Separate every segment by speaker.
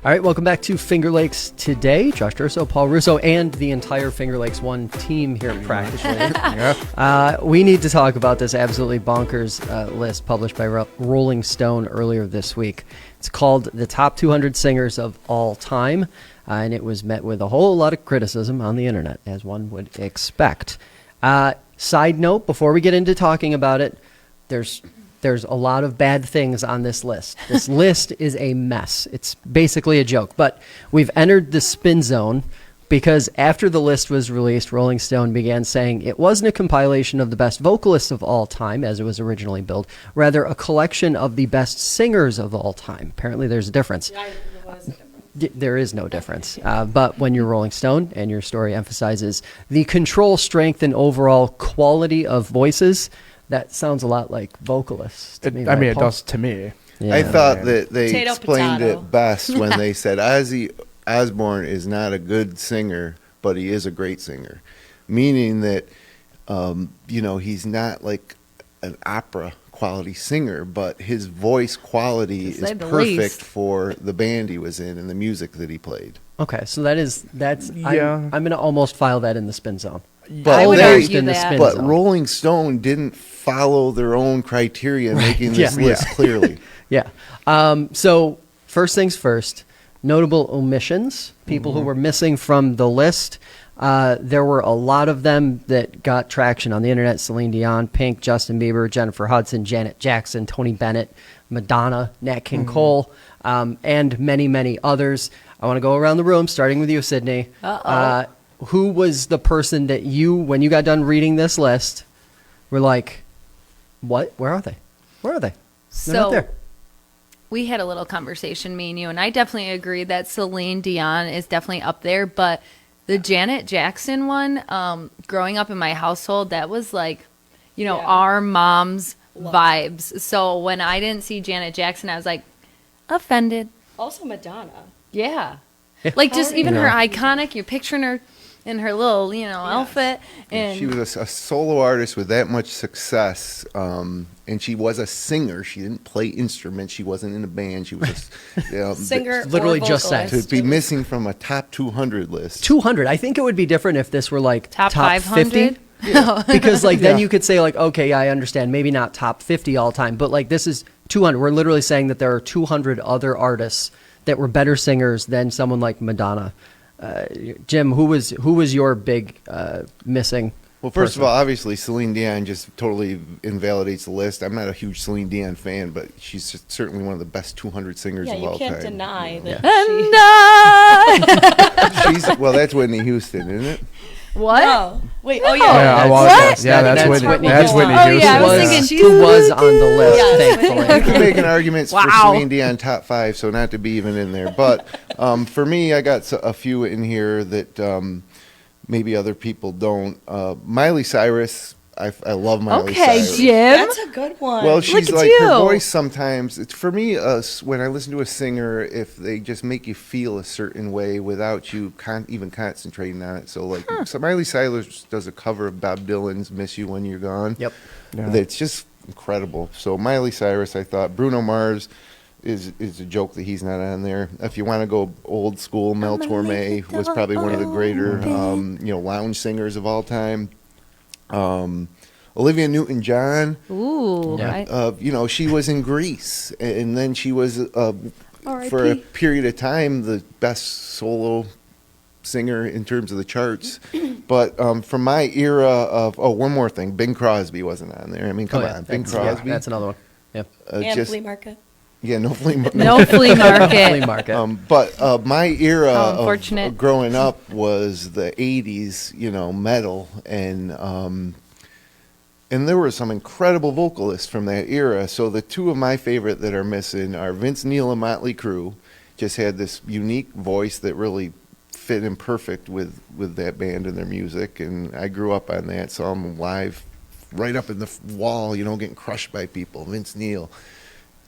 Speaker 1: All right, welcome back to Finger Lakes today. Josh Durso, Paul Russo, and the entire Finger Lakes One team here practically. We need to talk about this absolutely bonkers list published by Rolling Stone earlier this week. It's called The Top 200 Singers of All Time, and it was met with a whole lot of criticism on the internet, as one would expect. Side note, before we get into talking about it, there's a lot of bad things on this list. This list is a mess. It's basically a joke. But we've entered the spin zone because after the list was released, Rolling Stone began saying it wasn't a compilation of the best vocalists of all time, as it was originally billed, rather a collection of the best singers of all time. Apparently there's a difference. There is no difference. But when you're Rolling Stone and your story emphasizes the control, strength, and overall quality of voices, that sounds a lot like vocalists to me.
Speaker 2: It does to me.
Speaker 3: Yeah. I thought that they explained it best when they said Ozzy Osbourne is not a good singer, but he is a great singer. Meaning that, he's not like an opera quality singer, but his voice quality is perfect for the band he was in and the music that he played.
Speaker 1: Okay, so that's I'm going to almost file that in the spin zone.
Speaker 3: But
Speaker 4: I would argue that.
Speaker 3: But Rolling Stone didn't follow their own criteria making this list clearly.
Speaker 1: Yeah. So first things first, notable omissions, people who were missing from the list. There were a lot of them that got traction on the internet. Celine Dion, Pink, Justin Bieber, Jennifer Hudson, Janet Jackson, Tony Bennett, Madonna, Nat King Cole, and many, many others. I want to go around the room, starting with you, Sydney. Who was the person that you, when you got done reading this list, were like, what? Where are they? Where are they? They're not there.
Speaker 4: We had a little conversation, me and you, and I definitely agree that Celine Dion is definitely up there, but the Janet Jackson one, growing up in my household, that was like, our mom's vibes. So when I didn't see Janet Jackson, I was like, offended.
Speaker 5: Also Madonna.
Speaker 4: Yeah. Like just even her iconic, you're picturing her in her little, outfit. And
Speaker 3: she was a solo artist with that much success, and she was a singer. She didn't play instruments. She wasn't in a band. She was a
Speaker 5: singer.
Speaker 1: Literally just sang.
Speaker 3: To be missing from a top 200 list.
Speaker 1: 200. I think it would be different if this were like
Speaker 4: top 500.
Speaker 1: 50. Yeah. Because then you could say like, okay, yeah, I understand. Maybe not top 50 all time, but like this is 200. We're literally saying that there are 200 other artists that were better singers than someone like Madonna. Jim, who was your big missing?
Speaker 3: Well, first of all, obviously Celine Dion just totally invalidates the list. I'm not a huge Celine Dion fan, but she's just certainly one of the best 200 singers of all time.
Speaker 5: Yeah, you can't deny
Speaker 3: that. Well, that's Whitney Houston, isn't it?
Speaker 4: What?
Speaker 5: No. Wait. Oh
Speaker 4: yeah.
Speaker 1: What?
Speaker 2: That's Whitney. That's Whitney
Speaker 4: Oh
Speaker 2: Houston.
Speaker 4: yeah, I was thinking
Speaker 1: Who was on the list? Thankfully,
Speaker 3: You can make an argument for Celine Dion top 5, so not to be even in there. But for me, I got a few in here that maybe other people don't. Miley Cyrus. I love Miley Cyrus.
Speaker 4: Jim.
Speaker 5: That's a good one.
Speaker 3: Well, she's
Speaker 4: Look at
Speaker 3: like
Speaker 4: you.
Speaker 3: her voice sometimes. It's for me, when I listen to a singer, if they just make you feel a certain way without you even concentrating on it. So like, so Miley Cyrus does a cover of Bob Dylan's "Miss You When You're Gone."
Speaker 1: Yep.
Speaker 3: Yeah. It's just incredible. So Miley Cyrus, I thought. Bruno Mars is a joke that he's not on there. If you want to go old school, Mel Torme was probably one of the greater lounge singers of all time. Olivia Newton-John.
Speaker 4: Ooh.
Speaker 1: Yeah.
Speaker 3: She was in Grease, and then she was for a period of time the best solo singer in terms of the charts. But from my era of one more thing, Bing Crosby wasn't on there. I mean, come on, Bing Crosby.
Speaker 1: That's another one. Yeah.
Speaker 5: And Flea Market.
Speaker 3: Yeah, no flea market.
Speaker 4: No flea market.
Speaker 1: Flea market.
Speaker 3: But my era
Speaker 4: unfortunate.
Speaker 3: of growing up was the 80s, metal. And there were some incredible vocalists from that era. So the two of my favorite that are missing are Vince Neil and Motley Crue. Just had this unique voice that really fit in perfect with that band and their music. And I grew up on that. Saw them live right up in the wall, getting crushed by people. Vince Neil.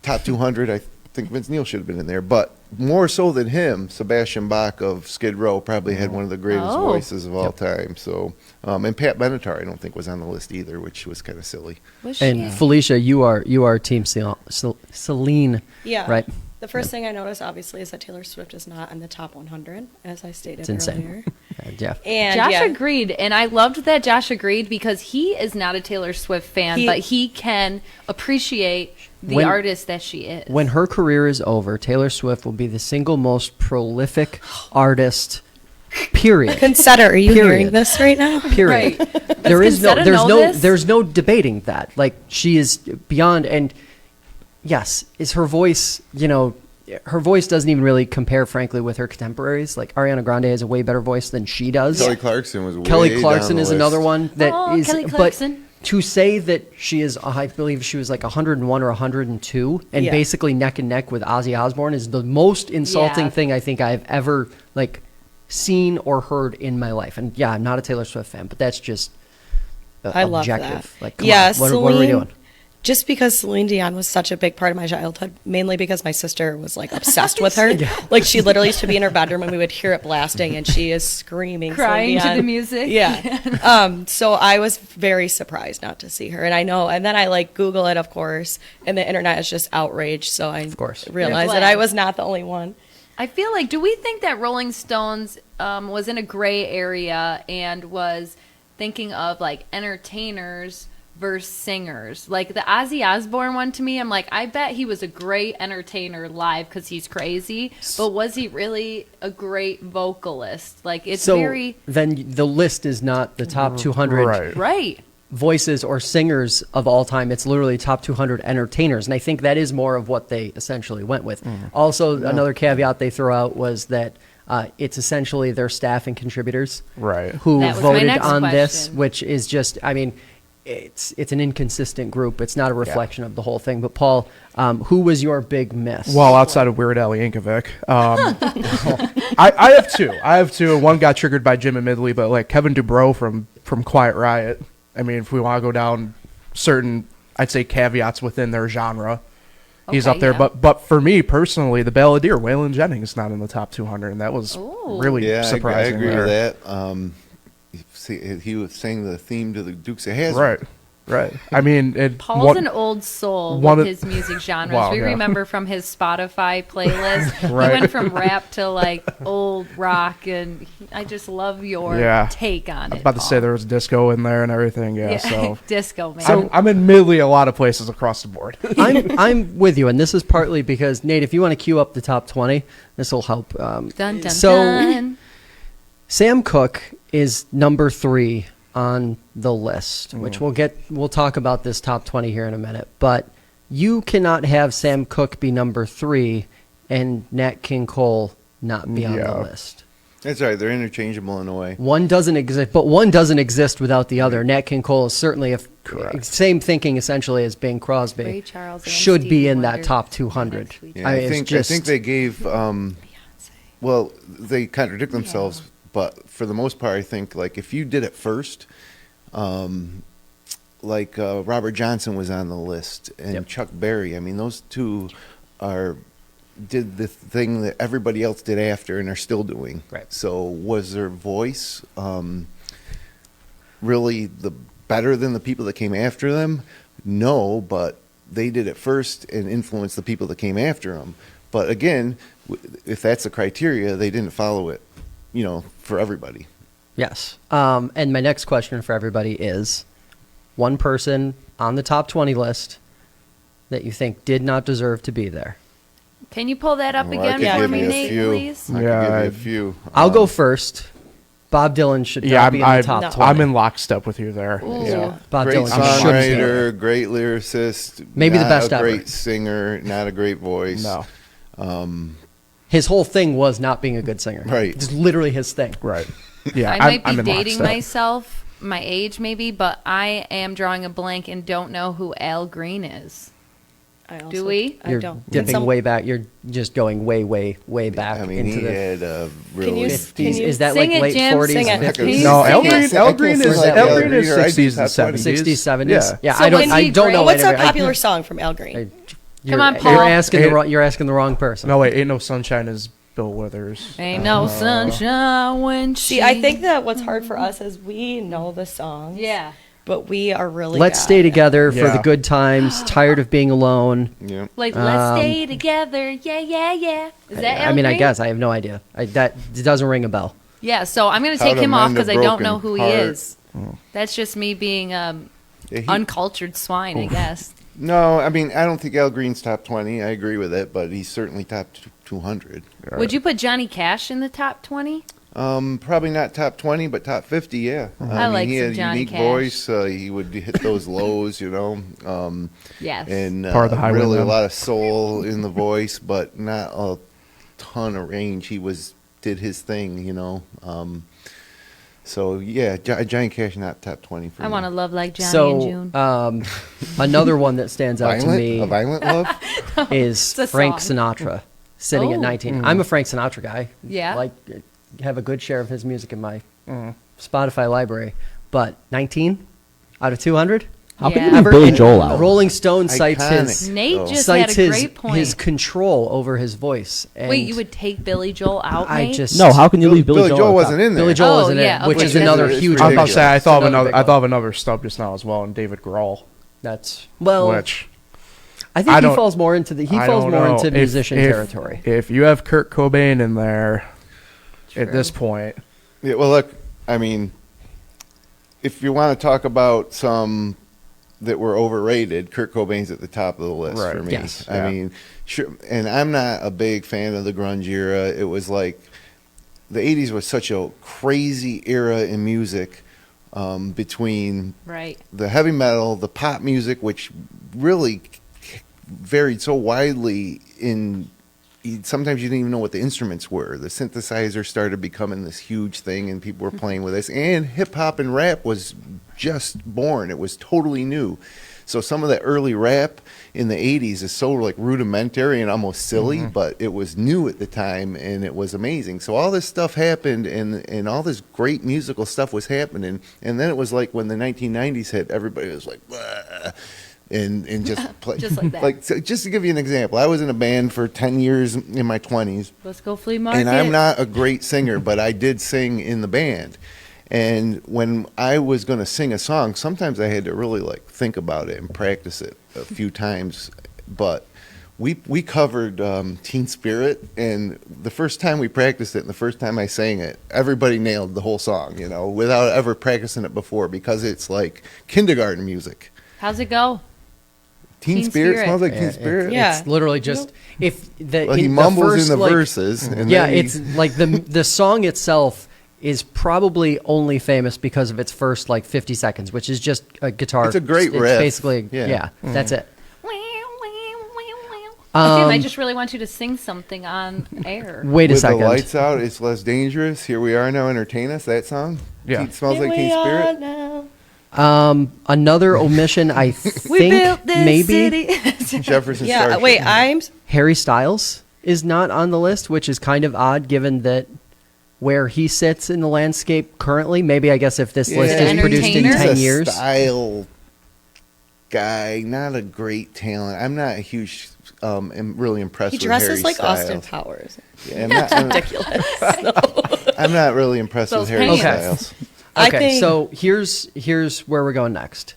Speaker 3: Top 200, I think Vince Neil should have been in there. But more so than him, Sebastian Bach of Skid Row probably had one of the greatest voices of all time. So, and Pat Benatar, I don't think was on the list either, which was kind of silly.
Speaker 1: And Felicia, you are Team Celine,
Speaker 5: Yeah.
Speaker 1: right?
Speaker 5: The first thing I noticed, obviously, is that Taylor Swift is not in the top 100, as I stated
Speaker 1: It's insane.
Speaker 5: earlier.
Speaker 1: Jeff.
Speaker 5: And
Speaker 4: Josh
Speaker 5: yeah,
Speaker 4: agreed, and I loved that Josh agreed because he is not a Taylor Swift fan, but he can appreciate the
Speaker 1: When-
Speaker 4: artist that she is.
Speaker 1: When her career is over, Taylor Swift will be the single most prolific artist. Period.
Speaker 5: Consetta, are you
Speaker 1: Period.
Speaker 5: hearing this right now?
Speaker 1: Period.
Speaker 4: Right.
Speaker 1: There is no,
Speaker 4: Consetta know this?
Speaker 1: there's no debating that. Like, she is beyond, and yes, is her voice, her voice doesn't even really compare, frankly, with her contemporaries. Like, Ariana Grande has a way better voice than she does.
Speaker 3: Kelly Clarkson was
Speaker 1: Kelly
Speaker 3: way
Speaker 1: Clarkson
Speaker 3: down the
Speaker 1: is
Speaker 3: list.
Speaker 1: another one that is,
Speaker 4: Kelly
Speaker 1: but
Speaker 4: Clarkson.
Speaker 1: to say that she is, I believe she was like 101 or 102, and
Speaker 5: Yeah.
Speaker 1: basically neck and neck with Ozzy Osbourne is the most insulting
Speaker 4: Yeah.
Speaker 1: thing I think I've ever seen or heard in my life. And yeah, I'm not a Taylor Swift fan, but that's just
Speaker 5: I love
Speaker 1: objective.
Speaker 5: that.
Speaker 1: Like, come
Speaker 5: Yeah,
Speaker 1: on, what are we
Speaker 5: Celine-
Speaker 1: doing?
Speaker 5: Just because Celine Dion was such a big part of my childhood, mainly because my sister was obsessed with her. Like, she literally used to be in her bedroom and we would hear it blasting, and she is screaming,
Speaker 4: Crying
Speaker 5: Celine
Speaker 4: to
Speaker 5: Dion.
Speaker 4: the music.
Speaker 5: Yeah. So I was very surprised not to see her, and I know. And then I Google it, of course, and the internet is just outraged. So I
Speaker 1: course.
Speaker 5: realized
Speaker 4: You're
Speaker 5: that I
Speaker 4: glad.
Speaker 5: was not the only one.
Speaker 4: I feel like, do we think that Rolling Stones was in a gray area and was thinking of entertainers versus singers? Like the Ozzy Osbourne one, to me, I'm like, I bet he was a great entertainer live because he's crazy, but was he really a great vocalist? It's
Speaker 1: So
Speaker 4: very
Speaker 1: then the list is not the top 200
Speaker 2: Right.
Speaker 4: right.
Speaker 1: voices or singers of all time. It's literally top 200 entertainers. And I think that is more of what they essentially went with. Also, another caveat they throw out was that it's essentially their staff and contributors
Speaker 2: Right.
Speaker 1: who
Speaker 4: That was my
Speaker 1: voted
Speaker 4: next
Speaker 1: on this,
Speaker 4: question.
Speaker 1: which is just, it's an inconsistent group. It's not a reflection of the whole thing. But Paul, who was your big miss?
Speaker 2: Well, outside of Weird Al Yankovic, I have two. I have two. One got triggered by Jim and Midley, but Kevin Dubrow from Quiet Riot. I mean, if we want to go down certain, I'd say caveats within their genre, he's
Speaker 4: Okay,
Speaker 2: up there.
Speaker 4: yeah.
Speaker 2: But for me personally, the Balladeer, Waylon Jennings, is not in the top 200, and that was
Speaker 4: Ooh.
Speaker 2: really
Speaker 3: Yeah, I
Speaker 2: surprising.
Speaker 3: agree
Speaker 2: there.
Speaker 3: with that. He was sang the theme to the Dukes of Hazzard.
Speaker 2: Right. I mean,
Speaker 4: Paul's an old soul
Speaker 2: one
Speaker 4: with
Speaker 2: of-
Speaker 4: his music genres.
Speaker 2: Wow,
Speaker 4: we
Speaker 2: yeah.
Speaker 4: remember from his Spotify playlist.
Speaker 2: Right.
Speaker 4: He went from rap to old rock, and I just love your
Speaker 2: Yeah.
Speaker 4: take on it.
Speaker 2: about to say
Speaker 4: Paul.
Speaker 2: there was disco in there and everything. Yeah, so
Speaker 4: disco man.
Speaker 2: So I'm admittedly a lot of places across the board.
Speaker 1: I'm with you, and this is partly because, Nate, if you want to queue up the top 20, this will help.
Speaker 4: dun, dun,
Speaker 1: so
Speaker 4: dun.
Speaker 1: Sam Cooke is number 3 on the list, which we'll talk about this top 20 here in a minute. But you cannot have Sam Cooke be number 3 and Nat King Cole not be on the list.
Speaker 3: That's right. They're interchangeable in a way.
Speaker 1: One doesn't exist, but one doesn't exist without the other. Nat King Cole is certainly same thinking essentially as Bing Crosby.
Speaker 4: Ray Charles and
Speaker 1: should be
Speaker 4: Stevie
Speaker 1: in
Speaker 4: Wonder.
Speaker 1: that top 200.
Speaker 3: Yeah, I think they gave. Well, they contradict themselves, but for the most part, I think if you did it first, Robert Johnson was on the list and Chuck Berry. I mean, those two did the thing that everybody else did after and are still doing.
Speaker 1: Right.
Speaker 3: So was their voice really better than the people that came after them? No, but they did it first and influenced the people that came after them. But again, if that's the criteria, they didn't follow it, for everybody.
Speaker 1: Yes. And my next question for everybody is one person on the top 20 list that you think did not deserve to be there.
Speaker 4: Can you pull that up
Speaker 3: Well, I
Speaker 4: again
Speaker 3: could
Speaker 4: for
Speaker 3: give
Speaker 4: me,
Speaker 3: you a
Speaker 4: Nate,
Speaker 3: few.
Speaker 4: please?
Speaker 3: I could
Speaker 2: Yeah,
Speaker 3: give you
Speaker 2: I-
Speaker 3: a few.
Speaker 1: I'll go first. Bob Dylan should not be in the top 20.
Speaker 2: I'm in lockstep with you there.
Speaker 4: Ooh.
Speaker 2: Yeah.
Speaker 1: Bob
Speaker 3: Great
Speaker 1: Dylan should be in there.
Speaker 3: songwriter, great lyricist.
Speaker 1: Maybe the
Speaker 3: not
Speaker 1: best
Speaker 3: a
Speaker 1: ever.
Speaker 3: great singer, not a great voice.
Speaker 2: No.
Speaker 1: His whole thing was not being a good singer.
Speaker 3: Right.
Speaker 1: It's literally his thing.
Speaker 2: Right. Yeah.
Speaker 4: I might
Speaker 2: I'm
Speaker 4: be
Speaker 2: in
Speaker 4: dating
Speaker 2: lockstep.
Speaker 4: myself, my age maybe, but I am drawing a blank and don't know who Al Green is.
Speaker 5: I also,
Speaker 4: Do we?
Speaker 5: I
Speaker 1: You're
Speaker 5: don't.
Speaker 1: dipping way back. You're just going way, way, way back
Speaker 3: I mean,
Speaker 1: into
Speaker 3: he
Speaker 1: the
Speaker 3: had a
Speaker 5: Can
Speaker 3: really.
Speaker 5: you
Speaker 1: 50s.
Speaker 5: you
Speaker 1: Is that
Speaker 4: sing
Speaker 1: like
Speaker 4: it,
Speaker 1: late
Speaker 4: Jim?
Speaker 1: 40s,
Speaker 5: Sing it.
Speaker 1: 50s?
Speaker 5: Can you
Speaker 2: No,
Speaker 5: sing
Speaker 2: Al
Speaker 5: it?
Speaker 2: Green. Al
Speaker 3: I
Speaker 2: Green
Speaker 3: can't
Speaker 2: is
Speaker 3: sing
Speaker 2: Al
Speaker 3: Al
Speaker 2: Green is
Speaker 3: Green. I
Speaker 2: 60s and
Speaker 3: just have
Speaker 2: 70s.
Speaker 1: 60s, 70s.
Speaker 2: Yeah.
Speaker 1: Yeah,
Speaker 4: So
Speaker 1: I don't.
Speaker 4: when
Speaker 1: I
Speaker 4: he
Speaker 1: don't know.
Speaker 4: break-
Speaker 5: What's a
Speaker 1: whatever.
Speaker 5: popular song from Al Green?
Speaker 1: You're-
Speaker 4: on, Paul.
Speaker 1: You're asking
Speaker 2: Hey.
Speaker 1: you're asking the wrong person.
Speaker 2: No, wait. Ain't No Sunshine is Bill Withers.
Speaker 4: Ain't no sunshine when
Speaker 5: See, I think that what's hard for us is we know the songs.
Speaker 4: Yeah.
Speaker 5: but we are really
Speaker 1: Let's
Speaker 5: bad.
Speaker 1: stay together for the
Speaker 2: Yeah.
Speaker 1: good times. Tired of being alone.
Speaker 3: Yeah.
Speaker 4: Like, let's stay together. Yeah, yeah, yeah. Is that
Speaker 1: I
Speaker 4: Al
Speaker 1: mean, I
Speaker 4: Green?
Speaker 1: guess I have no idea. That doesn't ring a bell.
Speaker 4: Yeah, so I'm going to
Speaker 3: How
Speaker 4: take
Speaker 3: to
Speaker 4: him off
Speaker 3: Mend a
Speaker 4: because I don't know
Speaker 3: Broken
Speaker 4: who he
Speaker 3: Heart.
Speaker 4: is. That's just me being
Speaker 3: Yeah, he-
Speaker 4: uncultured swine, I guess.
Speaker 3: No, I mean, I don't think Al Green's top 20. I agree with it, but he's certainly top 200.
Speaker 4: Would you put Johnny Cash in the top 20?
Speaker 3: Probably not top 20, but top 50, yeah.
Speaker 4: I like
Speaker 3: he
Speaker 4: some
Speaker 3: had a
Speaker 4: Johnny
Speaker 3: unique
Speaker 4: Cash.
Speaker 3: voice. He would hit those lows, you know.
Speaker 4: Yes.
Speaker 3: And
Speaker 2: Part of the highway
Speaker 3: really a
Speaker 2: then.
Speaker 3: lot of soul in the voice, but not a ton of range. He did his thing, you know. So yeah, Johnny Cash not top 20 for
Speaker 4: I
Speaker 3: me.
Speaker 4: want to love like Johnny and
Speaker 1: So,
Speaker 4: June.
Speaker 1: another one that stands out to me
Speaker 3: a violent love.
Speaker 1: is
Speaker 4: a
Speaker 1: Frank
Speaker 4: song.
Speaker 1: Sinatra, sitting at
Speaker 4: Oh.
Speaker 1: 19. I'm a Frank Sinatra guy.
Speaker 4: Yeah.
Speaker 1: Like, have a good share of his music in my Spotify library. But 19 out of 200?
Speaker 6: How can
Speaker 4: Yeah.
Speaker 6: you leave
Speaker 1: Ever-
Speaker 6: Billy
Speaker 1: and
Speaker 6: Joel out?
Speaker 1: Rolling Stone cites
Speaker 3: Iconic.
Speaker 1: his
Speaker 4: Nate
Speaker 3: Oh.
Speaker 4: just had
Speaker 1: cites
Speaker 4: a great point.
Speaker 1: his control over his voice. And
Speaker 4: Wait, you would take Billy Joel out,
Speaker 1: I
Speaker 4: Nate?
Speaker 1: just
Speaker 6: No, how can you leave Billy,
Speaker 3: Billy Joel wasn't in there.
Speaker 1: Billy Joel
Speaker 4: Oh,
Speaker 1: wasn't
Speaker 4: yeah,
Speaker 1: in, which
Speaker 4: okay.
Speaker 1: is another
Speaker 3: It's
Speaker 1: huge.
Speaker 2: I was about to
Speaker 3: ridiculous.
Speaker 2: say I thought of
Speaker 1: Another
Speaker 2: another.
Speaker 1: big
Speaker 2: I
Speaker 1: one.
Speaker 2: thought of another stub just now as well, and David Grohl,
Speaker 1: That's well.
Speaker 2: which
Speaker 1: I think
Speaker 2: I
Speaker 1: he
Speaker 2: don't-
Speaker 1: falls more into
Speaker 2: I don't know.
Speaker 1: musician territory.
Speaker 2: If you have Kurt Cobain in there at this point,
Speaker 3: Yeah, well, look, I mean, if you want to talk about some that were overrated, Kurt Cobain's at the top of the list
Speaker 2: Right.
Speaker 3: for me.
Speaker 1: Yes.
Speaker 3: I
Speaker 2: Yeah.
Speaker 3: mean, sure, and I'm not a big fan of the grunge era. It was like the 80s was such a crazy era in music, between
Speaker 4: Right.
Speaker 3: the heavy metal, the pop music, which really varied so widely in. Sometimes you didn't even know what the instruments were. The synthesizer started becoming this huge thing, and people were playing with this. And hip hop and rap was just born; it was totally new. So some of the early rap in the '80s is so like rudimentary and almost silly, but it was new at the time, and it was amazing. So all this stuff happened, and all this great musical stuff was happening. And then it was like when the 1990s hit, everybody was like, "Bah," and just play
Speaker 4: Just like that.
Speaker 3: Like so just to give you an example, I was in a band for 10 years in my 20s,
Speaker 4: Let's go flea market.
Speaker 3: and I'm not a great singer, but I did sing in the band. And when I was going to sing a song, sometimes I had to really like think about it and practice it a few times. But we covered Teen Spirit, and the first time we practiced it and the first time I sang it, everybody nailed the whole song, you know, without ever practicing it before, because it's like kindergarten music.
Speaker 4: How's it go?
Speaker 3: Teen
Speaker 4: Teen
Speaker 3: Spirit
Speaker 4: Spirit.
Speaker 3: smells like
Speaker 1: Yeah,
Speaker 3: Teen Spirit.
Speaker 5: Yeah.
Speaker 1: It's literally just if the
Speaker 3: Well, he
Speaker 1: in
Speaker 3: mumbles
Speaker 1: the first,
Speaker 3: in the
Speaker 1: like,
Speaker 3: verses. And
Speaker 1: Yeah,
Speaker 3: then he-
Speaker 1: it's like the song itself is probably only famous because of its first like 50 seconds, which is just a guitar.
Speaker 3: It's a great
Speaker 1: it's
Speaker 3: riff.
Speaker 1: Basically,
Speaker 3: Yeah.
Speaker 1: yeah, that's it.
Speaker 4: Tim, I just really want you to sing something on air.
Speaker 1: Wait a
Speaker 3: with
Speaker 1: second.
Speaker 3: the lights out, it's less dangerous. Here we are now, entertain us. That song.
Speaker 2: Yeah.
Speaker 3: It smells
Speaker 5: Here
Speaker 3: like
Speaker 5: we
Speaker 3: Teen
Speaker 5: are
Speaker 3: Spirit.
Speaker 5: now.
Speaker 1: Another omission, I
Speaker 4: We
Speaker 1: think
Speaker 4: built this
Speaker 1: maybe
Speaker 4: city.
Speaker 3: Jefferson
Speaker 5: Yeah,
Speaker 3: Starship.
Speaker 5: wait, I'm
Speaker 1: Harry Styles is not on the list, which is kind of odd given that where he sits in the landscape currently. Maybe I guess if this list
Speaker 4: an
Speaker 1: is produced in
Speaker 4: entertainer?
Speaker 1: 10
Speaker 3: He's a
Speaker 1: years.
Speaker 3: style guy, not a great talent. I'm not a huge, really impressed
Speaker 5: he
Speaker 3: with Harry
Speaker 5: dresses like
Speaker 3: Styles.
Speaker 5: Austin Powers.
Speaker 3: Yeah, ridiculous. I'm not really impressed
Speaker 4: Those
Speaker 3: with Harry
Speaker 4: pants.
Speaker 1: Okay.
Speaker 3: Styles.
Speaker 5: I
Speaker 1: Okay,
Speaker 5: think
Speaker 1: so here's where we're going next.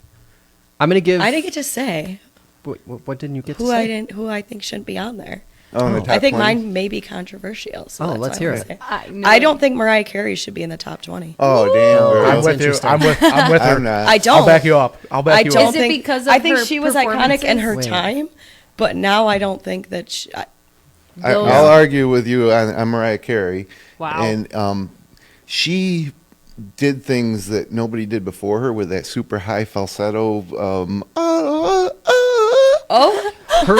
Speaker 1: I'm gonna give.
Speaker 5: I didn't get to say
Speaker 1: What didn't you get to
Speaker 5: who
Speaker 1: say?
Speaker 5: who I think shouldn't be on there.
Speaker 3: Oh, in the top
Speaker 5: I think
Speaker 3: 20?
Speaker 5: mine may be controversial. So
Speaker 1: Oh,
Speaker 5: that's
Speaker 1: let's
Speaker 5: why
Speaker 1: hear
Speaker 5: I'm
Speaker 1: it.
Speaker 5: gonna say.
Speaker 4: I knew
Speaker 5: I
Speaker 4: it.
Speaker 5: don't think Mariah Carey should be in the top 20.
Speaker 3: Oh, damn.
Speaker 1: Oh,
Speaker 3: girl.
Speaker 2: I'm
Speaker 1: that's
Speaker 2: with you.
Speaker 1: interesting.
Speaker 2: I'm with her.
Speaker 3: I'm not.
Speaker 5: I don't.
Speaker 2: I'll back you up. I'll back
Speaker 5: I
Speaker 2: you
Speaker 5: don't
Speaker 2: up.
Speaker 4: Is it
Speaker 5: think
Speaker 4: because of
Speaker 5: I think
Speaker 4: her
Speaker 5: she was iconic in her
Speaker 1: Wait.
Speaker 5: time, but now I don't think that she,
Speaker 4: Those-
Speaker 3: I'll argue with you on Mariah Carey.
Speaker 4: Wow.
Speaker 3: And she did things that nobody did before her with that super high falsetto.
Speaker 5: oh,
Speaker 1: Her,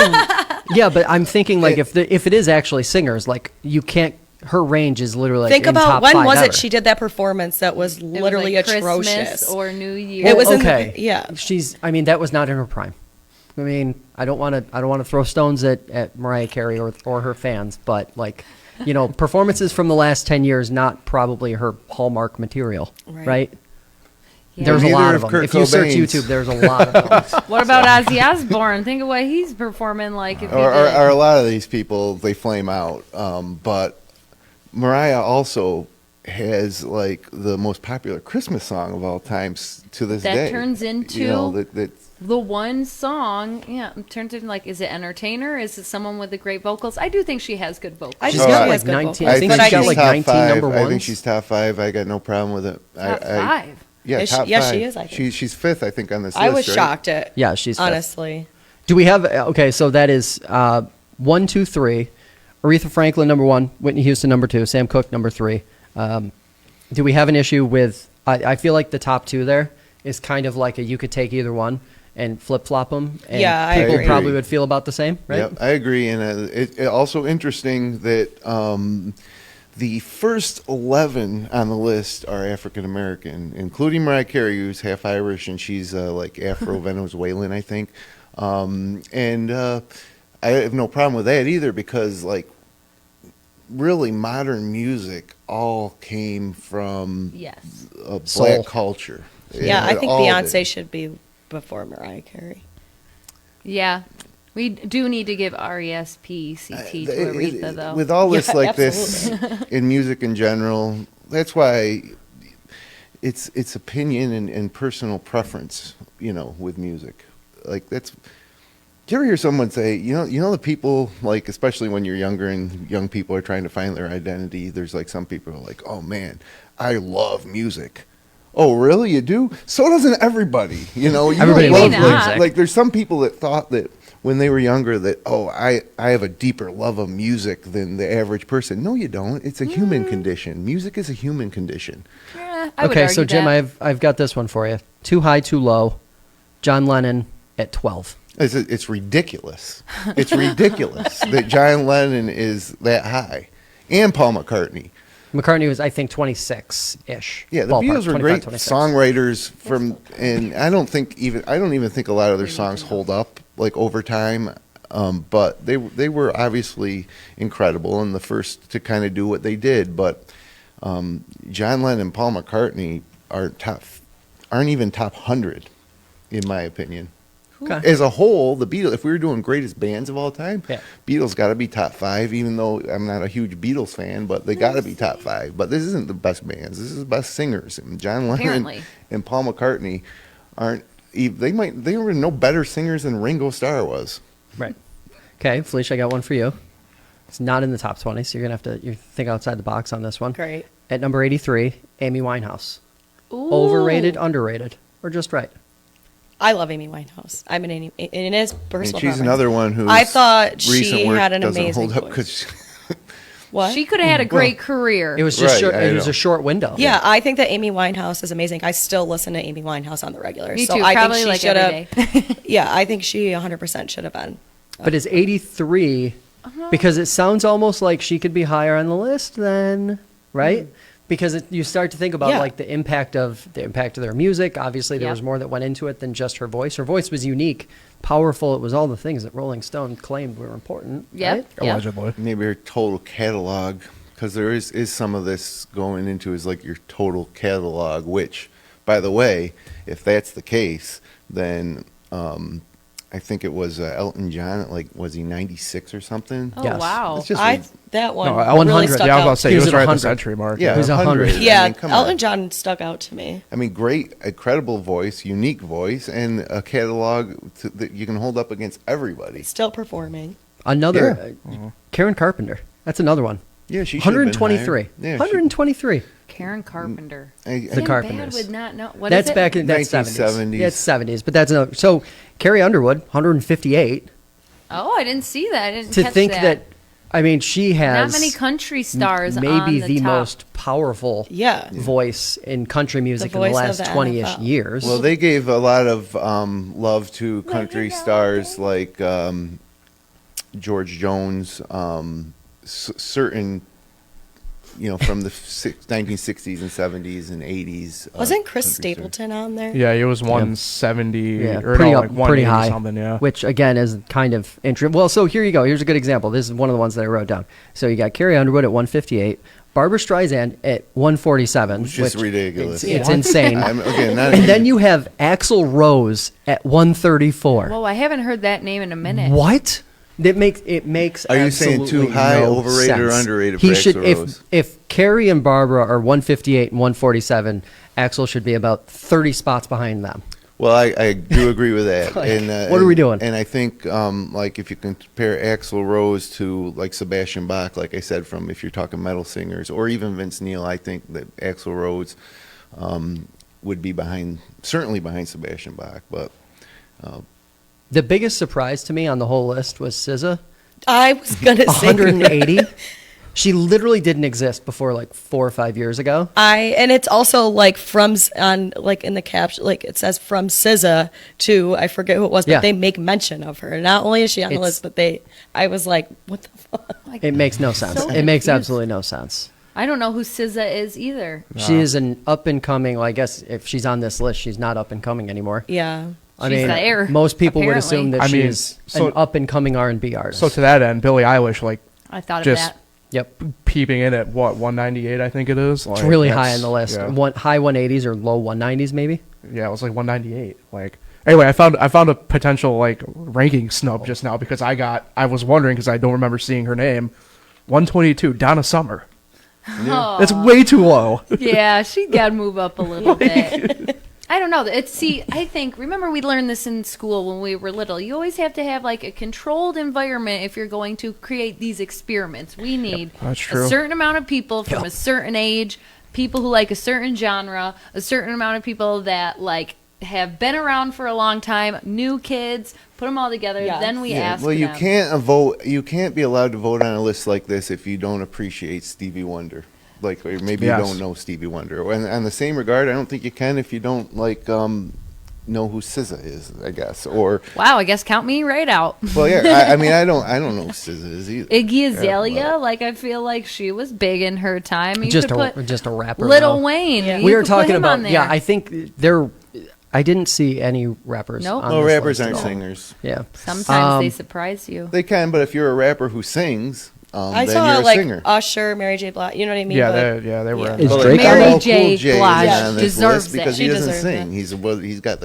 Speaker 1: yeah, but I'm thinking like if it is actually singers, like you can't. Her range is literally like
Speaker 5: think
Speaker 1: in
Speaker 5: about
Speaker 1: top
Speaker 5: when
Speaker 1: 5
Speaker 5: was
Speaker 1: ever.
Speaker 5: it she did that performance that was
Speaker 4: It was
Speaker 5: literally
Speaker 4: like
Speaker 5: atrocious.
Speaker 4: Christmas or New Year.
Speaker 5: It was in
Speaker 1: okay.
Speaker 5: yeah.
Speaker 1: She's. I mean, that was not in her prime. I mean, I don't want to throw stones at Mariah Carey or her fans, but like, you know, performances from the last 10 years, not probably her hallmark material,
Speaker 5: Right.
Speaker 1: right?
Speaker 4: Yeah.
Speaker 1: There's a
Speaker 3: Neither
Speaker 1: lot
Speaker 3: of
Speaker 1: of them.
Speaker 3: Kurt
Speaker 1: If you search
Speaker 3: Cobain's.
Speaker 1: YouTube, there's a lot of them.
Speaker 4: What about Ozzy Osbourne? Think of what he's performing like. If he
Speaker 3: or
Speaker 4: did.
Speaker 3: a lot of these people, they flame out. But Mariah also has like the most popular Christmas song of all time to this day.
Speaker 4: That turns into
Speaker 3: you know, that
Speaker 4: the one song. Yeah, it turns into like, is it entertainer? Is it someone with the great vocals? I do think she has good vocals.
Speaker 5: I
Speaker 1: She's
Speaker 5: just
Speaker 1: got
Speaker 5: think
Speaker 1: like
Speaker 5: it's good
Speaker 1: 19.
Speaker 5: vocals.
Speaker 1: I think
Speaker 5: But
Speaker 1: she's got
Speaker 5: think
Speaker 1: like
Speaker 3: top
Speaker 1: 19
Speaker 3: five.
Speaker 1: number
Speaker 3: I
Speaker 1: ones.
Speaker 3: think she's top 5. I got no problem with it.
Speaker 4: Top 5.
Speaker 3: Yeah,
Speaker 5: Is she-
Speaker 3: top
Speaker 5: yes,
Speaker 3: 5.
Speaker 5: she is, I think.
Speaker 3: She's 5th, I think, on this
Speaker 5: I
Speaker 3: list.
Speaker 5: was
Speaker 3: right?
Speaker 5: shocked at.
Speaker 1: Yeah, she's fifth.
Speaker 5: honestly.
Speaker 1: Do we have okay? So that is 1, 2, 3. Aretha Franklin number 1, Whitney Houston number 2, Sam Cooke number 3. Do we have an issue with? I feel like the top 2 there is kind of like you could take either one and flip flop them. And
Speaker 5: Yeah, I
Speaker 1: people
Speaker 5: agree.
Speaker 1: probably would feel about the same, right?
Speaker 3: Yep, I agree. And it also interesting that the first 11 on the list are African American, including Mariah Carey, who's half Irish, and she's like Afro-Venezuelan, I think. And I have no problem with that either, because like really modern music all came from
Speaker 4: Yes.
Speaker 3: a
Speaker 1: Soul.
Speaker 3: black culture.
Speaker 5: Yeah, I think
Speaker 3: all of
Speaker 5: Beyonce
Speaker 3: it.
Speaker 5: should be before Mariah Carey.
Speaker 4: Yeah. We do need to give R-E-S-P-C-T to Aretha, though.
Speaker 3: With all this
Speaker 5: Yeah,
Speaker 3: like this in music in general, that's why it's opinion and personal preference, you know, with music. Like that's. Do you ever hear someone say, you know the people, like, especially when you're younger and young people are trying to find their identity, there's like some people who are like, oh man, I love music. Oh, really? You do? So doesn't everybody. You know, you
Speaker 1: Everybody
Speaker 3: don't
Speaker 4: loves
Speaker 3: love,
Speaker 4: music.
Speaker 3: like there's some people that thought that when they were younger that, oh, I have a deeper love of music than the average person. No, you don't. It's a human condition. Music is a human condition.
Speaker 4: Yeah, I would
Speaker 1: Okay,
Speaker 4: argue
Speaker 1: so Jim,
Speaker 4: that.
Speaker 1: I've got this one for you. Too high, too low. John Lennon at 12.
Speaker 3: It's ridiculous. It's ridiculous that John Lennon is that high, and Paul McCartney.
Speaker 1: McCartney was, I think, 26-ish.
Speaker 3: Yeah, the
Speaker 1: Ballpark,
Speaker 3: Beatles were
Speaker 1: 25,
Speaker 3: great
Speaker 1: 26.
Speaker 3: songwriters and I don't even think a lot of their songs hold up like over time. But they were obviously incredible and the first to kind of do what they did. But John Lennon and Paul McCartney aren't even top 100 in my opinion.
Speaker 1: Okay.
Speaker 3: As a whole, the Beatles, if we were doing greatest bands of all time,
Speaker 1: Yeah.
Speaker 3: Beatles got to be top 5, even though I'm not a huge Beatles fan, but they got to be top 5. But this isn't the best bands. This is the best singers. And John Lennon
Speaker 4: Apparently.
Speaker 3: and Paul McCartney they were no better singers than Ringo Starr was.
Speaker 1: Right. Okay, Felicia, I got one for you. It's not in the top 20, so you're going to have to think outside the box on this one.
Speaker 5: Great.
Speaker 1: At number 83, Amy Winehouse.
Speaker 4: Ooh.
Speaker 1: Overrated, underrated, or just right?
Speaker 5: I love Amy Winehouse. I'm an Amy, and it is personal.
Speaker 3: And she's
Speaker 5: preference.
Speaker 3: another one who
Speaker 5: I thought
Speaker 3: recent
Speaker 5: she
Speaker 3: work
Speaker 5: had an
Speaker 3: doesn't
Speaker 5: amazing
Speaker 3: hold up
Speaker 5: voice.
Speaker 3: 'cause
Speaker 5: What?
Speaker 4: She could have had a great career.
Speaker 1: It was just
Speaker 3: Right,
Speaker 1: short,
Speaker 3: I
Speaker 1: it was
Speaker 3: know.
Speaker 1: a short window.
Speaker 5: Yeah, I think that Amy Winehouse is amazing. I still listen to Amy Winehouse on the regular.
Speaker 4: Me
Speaker 5: so
Speaker 4: too,
Speaker 5: I
Speaker 4: probably
Speaker 5: think she
Speaker 4: like
Speaker 5: should
Speaker 4: every
Speaker 5: have.
Speaker 4: day.
Speaker 5: Yeah, I think she 100% should have been.
Speaker 1: But is 83 because it sounds almost like she could be higher on the list then, right? Because you start to think about
Speaker 5: Yeah.
Speaker 1: like the impact of their music. Obviously, there
Speaker 4: Yep.
Speaker 1: was more that went into it than just her voice. Her voice was unique, powerful. It was all the things that Rolling Stone claimed were important.
Speaker 4: Yep.
Speaker 1: Right?
Speaker 4: Yep.
Speaker 2: Allegedly.
Speaker 3: maybe her total catalog, because there is some of this going into is like your total catalog, which, by the way, if that's the case, then I think it was Elton John at was he 96 or something?
Speaker 4: Oh,
Speaker 1: Yes.
Speaker 4: wow.
Speaker 3: It's just
Speaker 5: That one
Speaker 2: No,
Speaker 5: really
Speaker 2: 100.
Speaker 5: stuck
Speaker 2: Yeah, I was
Speaker 5: out.
Speaker 2: about to say
Speaker 1: He
Speaker 2: he
Speaker 1: was
Speaker 2: was
Speaker 1: at
Speaker 2: right at the
Speaker 1: 100.
Speaker 2: century mark.
Speaker 3: Yeah,
Speaker 1: It was 100.
Speaker 5: Yeah,
Speaker 3: I mean, come on.
Speaker 5: Elton John stuck out to me.
Speaker 3: I mean, great, incredible voice, unique voice, and a catalog that you can hold up against everybody.
Speaker 5: Still performing.
Speaker 1: Another, Karen Carpenter. That's another one.
Speaker 3: Yeah, she should have been
Speaker 1: 123.
Speaker 3: higher. Yeah,
Speaker 1: 123.
Speaker 4: Karen Carpenter.
Speaker 3: I-
Speaker 1: The
Speaker 4: Sam
Speaker 1: Carpenters.
Speaker 4: Bad would not know. What
Speaker 1: That's
Speaker 4: is it?
Speaker 1: back in that's
Speaker 3: 1970s.
Speaker 1: 70s. Yeah, it's 70s, but that's another. So Carrie Underwood, 158.
Speaker 4: Oh, I didn't see that. I didn't
Speaker 1: To
Speaker 4: catch
Speaker 1: think
Speaker 4: that.
Speaker 1: that, I mean, she has
Speaker 4: Not many country stars
Speaker 1: maybe
Speaker 4: on
Speaker 1: the
Speaker 4: top.
Speaker 1: most powerful
Speaker 5: Yeah.
Speaker 1: voice in country music in the
Speaker 5: voice of
Speaker 1: last
Speaker 5: the
Speaker 1: 20-ish
Speaker 5: NFL.
Speaker 1: years.
Speaker 3: Well, they gave a lot of love to country stars like George Jones, certain, from the 1960s and 70s and 80s.
Speaker 5: Wasn't Chris
Speaker 3: country stars.
Speaker 5: Stapleton on there?
Speaker 2: Yeah, he was 170
Speaker 1: yeah,
Speaker 2: or
Speaker 1: pretty
Speaker 2: no,
Speaker 1: up,
Speaker 2: like
Speaker 1: pretty
Speaker 2: 180
Speaker 1: high.
Speaker 2: something. Yeah.
Speaker 1: Which again is kind of interesting. Well, so here you go. Here's a good example. This is one of the ones that I wrote down. So you got Carrie Underwood at 158, Barbara Streisand at 147,
Speaker 3: Which is ridiculous.
Speaker 1: It's insane.
Speaker 3: Again, not
Speaker 1: And then you have Axl Rose at 134.
Speaker 4: Whoa, I haven't heard that name in a minute.
Speaker 1: What? It makes.
Speaker 3: Are you saying
Speaker 1: absolutely
Speaker 3: too high,
Speaker 1: no
Speaker 3: overrated, or
Speaker 1: sense.
Speaker 3: underrated
Speaker 1: He
Speaker 3: for
Speaker 1: should,
Speaker 3: Axl Rose?
Speaker 1: if Carrie and Barbara are 158 and 147, Axl should be about 30 spots behind them.
Speaker 3: Well, I do agree with that.
Speaker 1: Like,
Speaker 3: and
Speaker 1: what are we doing?
Speaker 3: And I think, like, if you compare Axl Rose to, like, Sebastian Bach, like I said, from if you're talking metal singers, or even Vince Neil, I think that Axl Rose would be certainly behind Sebastian Bach. But
Speaker 1: The biggest surprise to me on the whole list was SZA,
Speaker 5: I was gonna say
Speaker 1: 180. She literally didn't exist before like 4 or 5 years ago.
Speaker 5: and it's also like like in the caption, like it says from SZA to, I forget who it was, but
Speaker 1: Yeah.
Speaker 5: they make mention of her. Not only is she on the
Speaker 1: It's-
Speaker 5: list, but I was like, what the fuck?
Speaker 1: It makes no sense.
Speaker 4: So
Speaker 1: It makes
Speaker 4: confused.
Speaker 1: absolutely no sense.
Speaker 4: I don't know who SZA is either.
Speaker 1: She is an up and coming. Well, I guess if she's on this list, she's not up and coming anymore.
Speaker 5: Yeah.
Speaker 1: I
Speaker 4: She's
Speaker 1: mean,
Speaker 4: there,
Speaker 1: most people would
Speaker 4: apparently.
Speaker 1: assume that
Speaker 2: I
Speaker 1: she
Speaker 2: mean,
Speaker 1: is
Speaker 2: so-
Speaker 1: an up and coming R&B artist.
Speaker 2: So to that end, Billie Eilish, like,
Speaker 4: I thought of
Speaker 2: just
Speaker 4: that.
Speaker 1: Yep,
Speaker 2: peeping in at what 198, I think it is. Like,
Speaker 1: it's really high
Speaker 2: that's-
Speaker 1: on the list.
Speaker 2: Yeah.
Speaker 1: High 180s or low 190s, maybe.
Speaker 2: Yeah, it was like 198. Like, anyway, I found a potential like ranking snub just now because I was wondering because I don't remember seeing her name. 122, Donna Summer. That's way too low.
Speaker 4: Yeah, she got to move up a little bit. I don't know. I think, remember we learned this in school when we were little. You always have to have like a controlled environment if you're going to create these experiments. We need
Speaker 2: that's
Speaker 4: a
Speaker 2: true.
Speaker 4: certain amount of people from a certain age, people who like a certain genre, a certain amount of people that like have been around for a long time, new kids, put them all together,
Speaker 5: Yes.
Speaker 4: then we
Speaker 3: yeah,
Speaker 4: ask
Speaker 3: well, you
Speaker 4: them.
Speaker 3: can't vote. You can't be allowed to vote on a list like this if you don't appreciate Stevie Wonder. Like, or maybe
Speaker 2: Yes.
Speaker 3: you don't know Stevie Wonder. And on the same regard, I don't think you can if you don't like know who SZA is, I guess. Or
Speaker 4: Wow, I guess count me right out.
Speaker 3: well, yeah. I mean, I don't know who SZA is either.
Speaker 4: Iggy Azalea,
Speaker 3: Yeah,
Speaker 4: like I feel like she was big in her time. You
Speaker 1: Just
Speaker 4: could put
Speaker 1: just a rapper.
Speaker 4: Little
Speaker 1: now.
Speaker 4: Wayne.
Speaker 5: Yeah.
Speaker 4: You
Speaker 1: We were
Speaker 4: could put
Speaker 1: talking
Speaker 4: him
Speaker 1: about.
Speaker 4: on there.
Speaker 1: Yeah, I think there. I didn't see any rappers.
Speaker 4: Nope.
Speaker 1: on
Speaker 3: Well,
Speaker 1: this
Speaker 3: rappers
Speaker 1: list at
Speaker 3: aren't
Speaker 1: all.
Speaker 3: singers.
Speaker 1: Yeah.
Speaker 4: Sometimes they surprise you.
Speaker 3: They can, but if you're a rapper who sings,
Speaker 5: I
Speaker 3: then
Speaker 5: saw
Speaker 3: you're a
Speaker 5: like
Speaker 3: singer.
Speaker 5: Usher, Mary J. Blige, you know what I mean?
Speaker 2: Yeah,
Speaker 5: But-
Speaker 2: they were.
Speaker 5: Yeah.
Speaker 2: in
Speaker 6: Is
Speaker 2: there.
Speaker 3: Well,
Speaker 6: Drake
Speaker 3: like,
Speaker 6: on
Speaker 3: LL
Speaker 6: that?
Speaker 4: Mary J.
Speaker 3: Cool J is
Speaker 4: Blige
Speaker 3: on this
Speaker 4: deserves
Speaker 3: list because
Speaker 4: it.
Speaker 3: he
Speaker 5: She
Speaker 3: doesn't
Speaker 5: deserves
Speaker 3: sing.
Speaker 5: it.
Speaker 3: He's got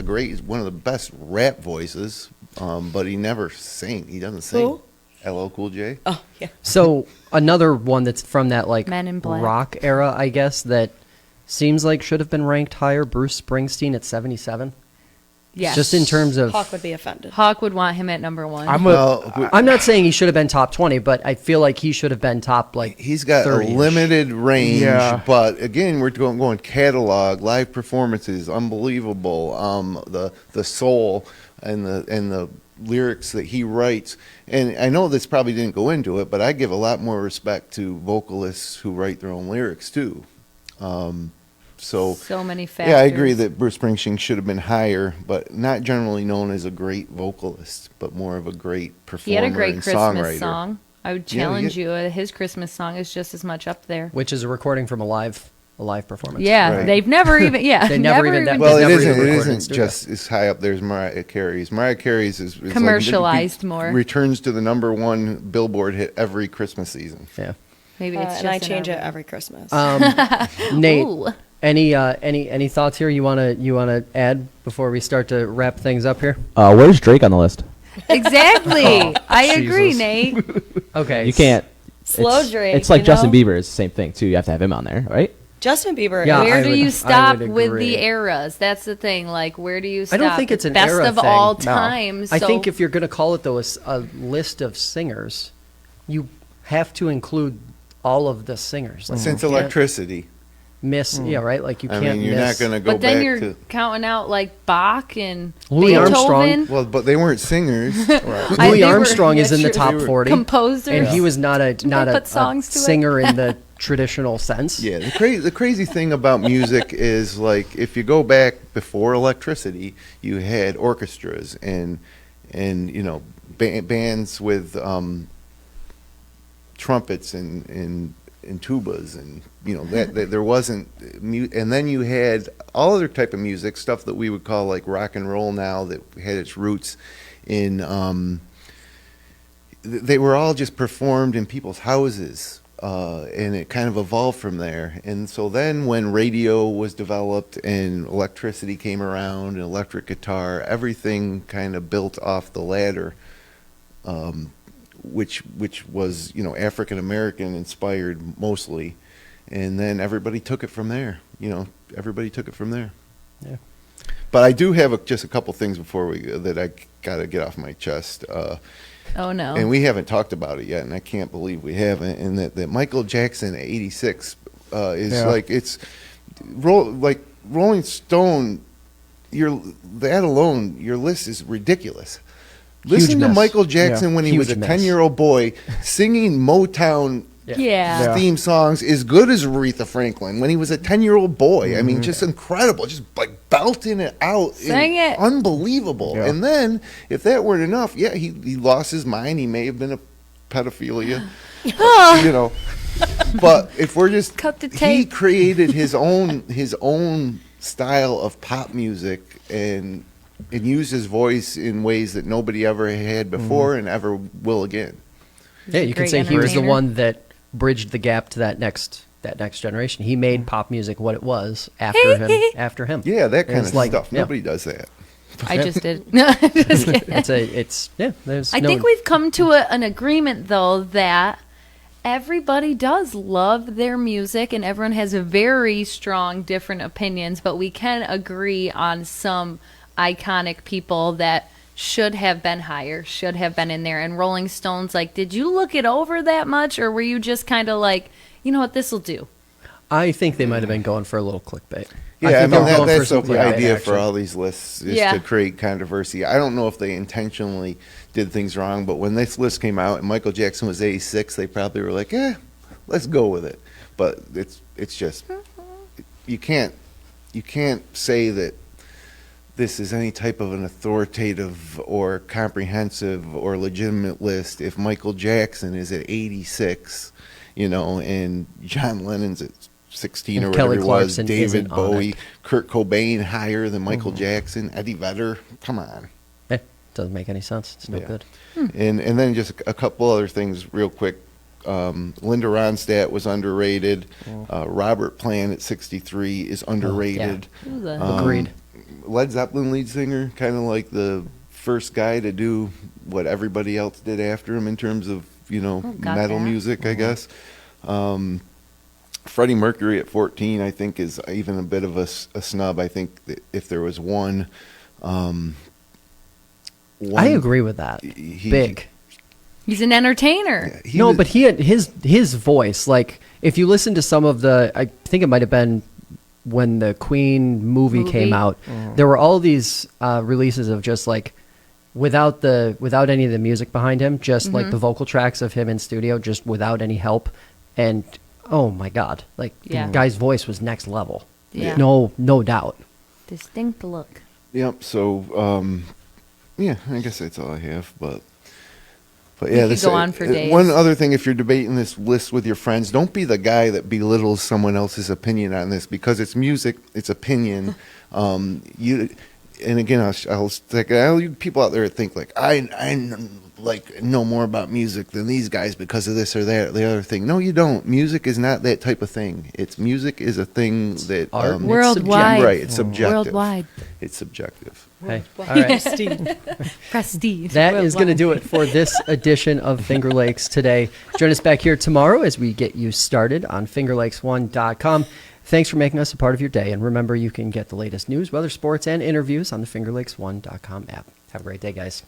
Speaker 3: one of the best rap voices, but he never sing. He doesn't sing.
Speaker 5: Who?
Speaker 3: LL Cool J.
Speaker 5: Oh, yeah.
Speaker 1: So another one that's from that like
Speaker 4: Men in Black.
Speaker 1: rock era, I guess, that seems like should have been ranked higher. Bruce Springsteen at 77.
Speaker 4: Yes.
Speaker 1: Just in terms of,
Speaker 5: Hawk would be offended.
Speaker 4: Hawk would want him at number one.
Speaker 3: Well,
Speaker 1: I'm not saying he should have been top 20, but I feel like he should have been top like.
Speaker 3: he's got a
Speaker 1: 30-ish.
Speaker 3: limited range,
Speaker 2: Yeah.
Speaker 3: but again, we're going catalog, live performances, unbelievable. The soul and the lyrics that he writes, and I know this probably didn't go into it, but I give a lot more respect to vocalists who write their own lyrics too. So
Speaker 4: many factors.
Speaker 3: yeah, I agree that Bruce Springsteen should have been higher, but not generally known as a great vocalist, but more of a great performer
Speaker 4: He had a great
Speaker 3: and
Speaker 4: Christmas
Speaker 3: songwriter.
Speaker 4: song. I would
Speaker 3: Yeah,
Speaker 4: challenge
Speaker 3: yeah.
Speaker 4: you. His Christmas song is just as much up there.
Speaker 1: Which is a recording from a live performance.
Speaker 4: Yeah,
Speaker 3: Right.
Speaker 4: they've never even. Yeah,
Speaker 1: They never even-
Speaker 4: even
Speaker 3: Well,
Speaker 1: It's
Speaker 3: it
Speaker 1: never even
Speaker 3: isn't. It
Speaker 1: recorded in
Speaker 3: isn't
Speaker 1: studio.
Speaker 3: just as high up there as Mariah Carey's. Mariah Carey's is like-
Speaker 4: Commercialized more.
Speaker 3: Returns to the #1 Billboard hit every Christmas season.
Speaker 1: Yeah.
Speaker 4: Maybe it's just
Speaker 5: And I
Speaker 4: in
Speaker 5: change
Speaker 4: our-
Speaker 5: it every Christmas.
Speaker 1: Nate,
Speaker 4: Ooh.
Speaker 1: any thoughts here you wanna add before we start to wrap things up here?
Speaker 6: Where's Drake on the list?
Speaker 4: Exactly. I agree,
Speaker 2: Jesus.
Speaker 4: Nate.
Speaker 1: Okay.
Speaker 6: You can't.
Speaker 5: Slow
Speaker 6: it's,
Speaker 5: Drake,
Speaker 6: It's like
Speaker 5: you
Speaker 6: Justin
Speaker 5: know?
Speaker 6: Bieber is the same thing too. You have to have him on there, right?
Speaker 5: Justin Bieber.
Speaker 1: Yeah,
Speaker 4: Where
Speaker 1: I
Speaker 4: do
Speaker 1: would-
Speaker 4: you
Speaker 1: I
Speaker 4: stop
Speaker 1: would
Speaker 4: with
Speaker 1: agree.
Speaker 4: the eras? That's the thing. Like, where do you
Speaker 1: I
Speaker 4: stop?
Speaker 1: don't think it's an
Speaker 4: best
Speaker 1: era
Speaker 4: of
Speaker 1: thing.
Speaker 4: all
Speaker 1: No.
Speaker 4: time.
Speaker 1: I
Speaker 4: so-
Speaker 1: think if you're going to call it though a list of singers, you have to include all of the singers. Like,
Speaker 3: Since
Speaker 1: you can't
Speaker 3: Electricity,
Speaker 1: miss, yeah, right? Like you
Speaker 3: I
Speaker 1: can't
Speaker 3: mean, you're
Speaker 1: miss.
Speaker 3: not going to go
Speaker 4: but then
Speaker 3: back
Speaker 4: you're
Speaker 3: to.
Speaker 4: counting out like Bach and
Speaker 1: Louis
Speaker 4: Beethoven.
Speaker 1: Armstrong.
Speaker 3: Well, but they weren't singers.
Speaker 1: Louis
Speaker 4: they were-
Speaker 1: Armstrong is
Speaker 4: yeah,
Speaker 1: in the
Speaker 4: true.
Speaker 1: top
Speaker 3: They were
Speaker 1: 40,
Speaker 4: Composers.
Speaker 1: and he was not a
Speaker 4: put songs to it?
Speaker 1: singer in the traditional sense.
Speaker 3: Yeah, the crazy thing about music is like if you go back before electricity, you had orchestras and bands with trumpets and tubas and that there wasn't and then you had all other type of music stuff that we would call like rock and roll now that had its roots in they were all just performed in people's houses. And it kind of evolved from there. And so then when radio was developed and electricity came around and electric guitar, everything kind of built off the ladder which was, you know, African American inspired mostly, and then everybody took it from there. You know, everybody took it from there.
Speaker 1: Yeah.
Speaker 3: But I do have just a couple things before that I got to get off my chest.
Speaker 4: Oh no.
Speaker 3: And we haven't talked about it yet, and I can't believe we haven't. And that Michael Jackson '86 is like like Rolling Stone. That alone, your list is ridiculous. Listen to
Speaker 1: miss.
Speaker 3: Michael Jackson when he was a
Speaker 1: Huge miss.
Speaker 3: 10-year-old boy singing Motown
Speaker 4: yeah.
Speaker 3: theme songs as good as Aretha Franklin when he was a 10-year-old boy. I mean, just incredible. Just like belting it out.
Speaker 4: Sing it.
Speaker 3: Unbelievable.
Speaker 2: Yeah.
Speaker 3: And then, if that weren't enough, he lost his mind. He may have been a pedophilia. You know. But if we're just...
Speaker 4: Cut the
Speaker 3: He
Speaker 4: tape.
Speaker 3: created his own style of pop music and used his voice in ways that nobody ever had before and ever will again.
Speaker 1: Yeah, you can
Speaker 4: great
Speaker 1: say he was the
Speaker 4: entertainer.
Speaker 1: one that bridged the gap to that next generation. He made pop music what it was after him.
Speaker 3: Yeah, that kind
Speaker 1: It's
Speaker 3: of
Speaker 1: like-
Speaker 3: stuff.
Speaker 1: yeah.
Speaker 3: Nobody does that.
Speaker 4: I just did. No, just kidding.
Speaker 1: There's
Speaker 4: I think we've come to an agreement, though, that everybody does love their music and everyone has a very strong different opinions, but we can agree on some iconic people that should have been higher, should have been in there. And Rolling Stones, like, did you look it over that much, or were you just kind of like, you know what, this will do?
Speaker 1: I think they might have been going for a little clickbait.
Speaker 3: Yeah, I
Speaker 1: think
Speaker 3: mean,
Speaker 1: they were going for
Speaker 3: that's
Speaker 1: some
Speaker 3: the
Speaker 1: clickbait
Speaker 3: idea
Speaker 1: action.
Speaker 3: for all these lists is
Speaker 4: Yeah.
Speaker 3: to create controversy. I don't know if they intentionally did things wrong, but when this list came out and Michael Jackson was 86, they probably were like, let's go with it. But it's just, you can't say that this is any type of an authoritative or comprehensive or legitimate list if Michael Jackson is at 86, you know, and John Lennon's at 16
Speaker 1: And
Speaker 3: or
Speaker 1: Kelly
Speaker 3: whatever it was,
Speaker 1: Clarkson
Speaker 3: David
Speaker 1: isn't on
Speaker 3: Bowie,
Speaker 1: it.
Speaker 3: Kurt Cobain higher than Michael Jackson, Eddie Vedder. Come on.
Speaker 1: Doesn't make any sense. It's no
Speaker 3: Yeah.
Speaker 1: good.
Speaker 3: And then just a couple other things real quick. Linda Ronstadt was underrated. Robert Plant at 63 is underrated.
Speaker 4: Who's that?
Speaker 1: Agreed.
Speaker 3: Led Zeppelin lead singer, kind of like the first guy to do what everybody else did after him in terms of, you know,
Speaker 4: got
Speaker 3: metal
Speaker 4: that.
Speaker 3: music, I guess. Freddie Mercury at 14, I think, is even a bit of a snub. I think that if there was one
Speaker 1: I agree with that. Big.
Speaker 4: He's an entertainer.
Speaker 1: But he had his voice. Like, if you listen to some of I think it might have been when the Queen movie came out. There were all these releases of just like without any of the music behind him, just like the vocal tracks of him in studio, just without any help. And oh my God, like
Speaker 4: Yeah.
Speaker 1: the guy's voice was next level.
Speaker 4: Yeah.
Speaker 1: No doubt.
Speaker 4: Distinct look.
Speaker 3: Yep. So, yeah, I guess that's all I have. But
Speaker 4: We
Speaker 3: yeah,
Speaker 4: could go on for days.
Speaker 3: One other thing, if you're debating this list with your friends, don't be the guy that belittles someone else's opinion on this because it's music, it's opinion. And again, I'll stick. People out there think like I like know more about music than these guys because of this or that or the other thing. No, you don't. Music is not that type of thing. Music is a thing that
Speaker 1: art. It's
Speaker 4: Worldwide.
Speaker 3: right? It's subjective.
Speaker 4: Worldwide.
Speaker 3: It's subjective.
Speaker 1: Hey, all right.
Speaker 4: Prestige.
Speaker 1: That is going to
Speaker 4: Worldwide.
Speaker 1: do it for this edition of Finger Lakes today. Join us back here tomorrow as we get you started on fingerlakes1.com. Thanks for making us a part of your day. And remember, you can get the latest news, weather, sports, and interviews on the fingerlakes1.com app. Have a great day, guys.